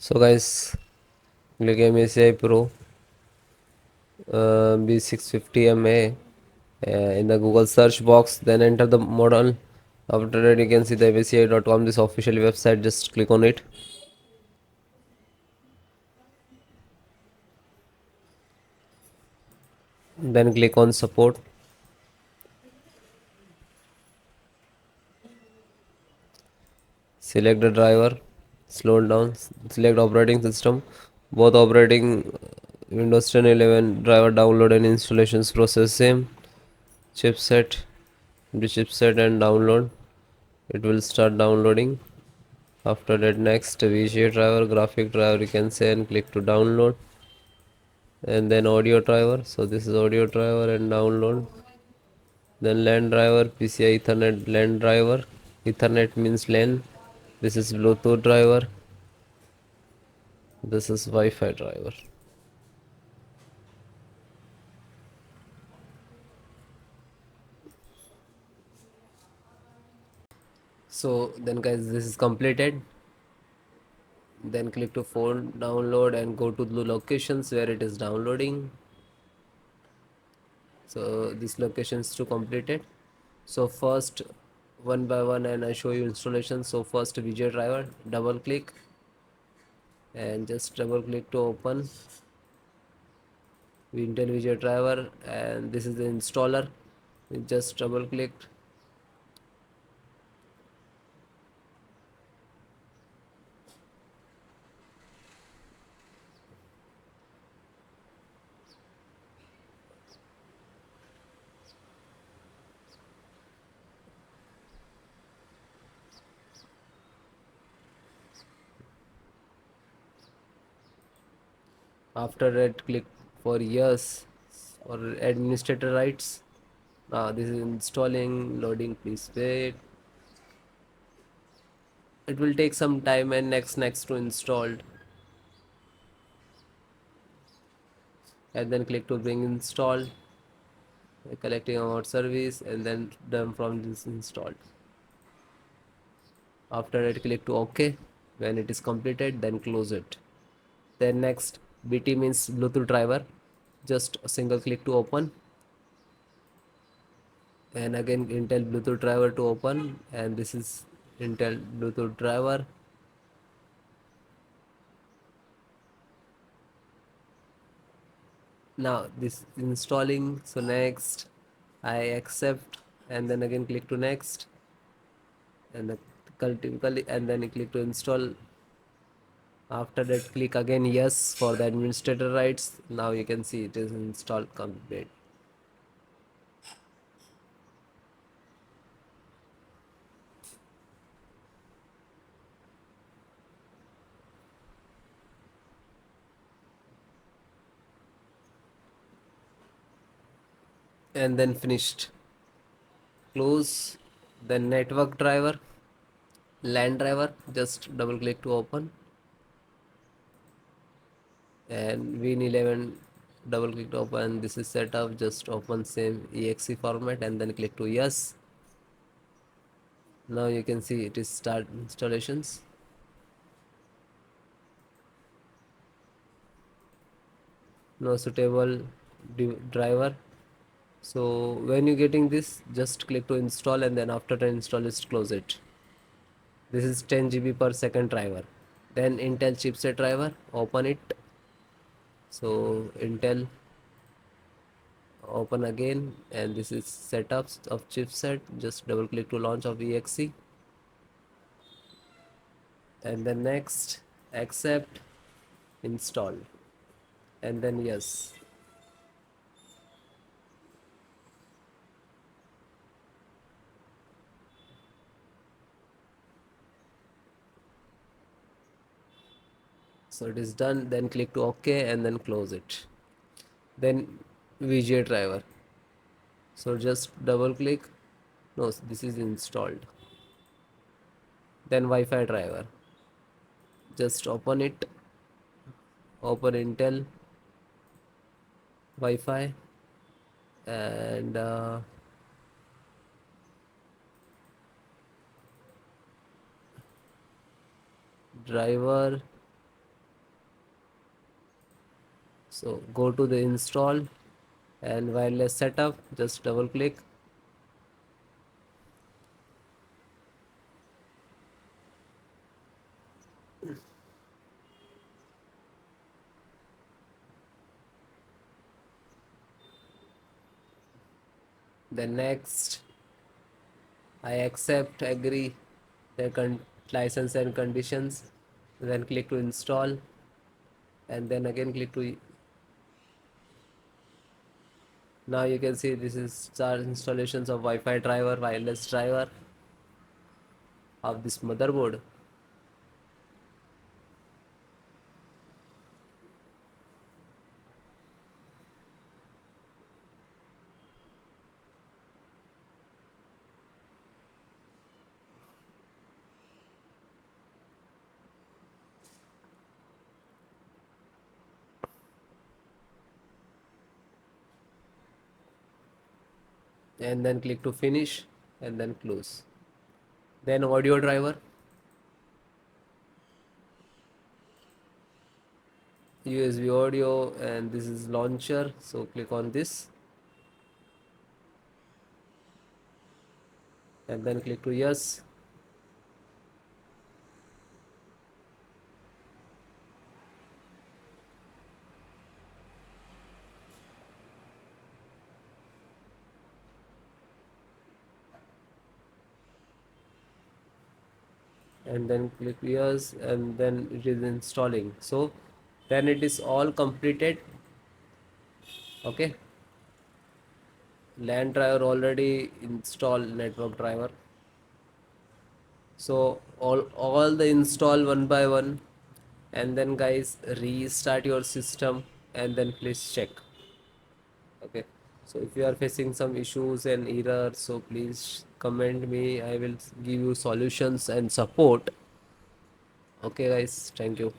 So guys, click MSI Pro B650M in the Google search box, then enter the model. After that, you can see the MSI.com, this official website. Just click on it. Then click on support. Select the driver. Slow down. Select operating system. Both operating Windows 10 11 driver download and installations process same. Chipset. The chipset and download. It will start downloading. After that, next VGA driver, graphic driver, you can say, and click to download. And then audio driver. So this is audio driver and download. Then LAN driver, PCI Ethernet LAN driver. Ethernet means LAN. This is Bluetooth driver. This is Wi-Fi driver. So then guys, this is completed. Then click to phone download and go to the locations where it is downloading. So this location is to completed. So first, one by one, and I show you installation. So first VGA driver, double click and just double click to open Intel VGA driver, and this is the installer. Just double click. After that, click for yes or administrator rights. Now this is installing, loading, please wait. It will take some time, and next to installed, and then click to bring installed, collecting about service, and then done from this installed. After that, click to OK. When it is completed, then close it. Then next, BT means Bluetooth driver. Just a single click to open, and again Intel Bluetooth driver to open, and this is Intel Bluetooth driver. Now this installing. So next, I accept, and then again click to next, and typically, and then click to install. After that, click again yes for the administrator rights. Now you can see it is installed complete. And then finished. Close. Then network driver, LAN driver, just double click to open, and Win11, double click to open. This is set up. Just open same exe format and then click to yes. Now you can see it is start installations. No suitable driver. So when you getting this, just click to install, and then after the install, just close it. This is 10 GB per second driver. Then Intel chipset driver, open it. So Intel, open again, and this is setups of chipset. Just double click to launch of exe, and then next, accept, install, and then yes. So it is done. Then click to OK and then close it. Then VGA driver. So just double click. No, this is installed. Then Wi-Fi driver. Just open it. Open Intel Wi-Fi, and driver, So go to the install and wireless setup, just double click. Then next, I accept, agree the license and conditions. Then click to install, and then again click to. Now you can see this is our installations of Wi-Fi driver, wireless driver of this motherboard. And then click to finish and then close. Then audio driver, USB audio, and this is launcher, so click on this and then click to yes. And then click yes, and then it is installing. So then it is all completed. Okay, LAN driver already installed, network driver. So all the install one by one, and then guys restart your system and then please check. Okay, so if you are facing some issues and errors, so please comment me, I will give you solutions and support. Okay guys, thank you.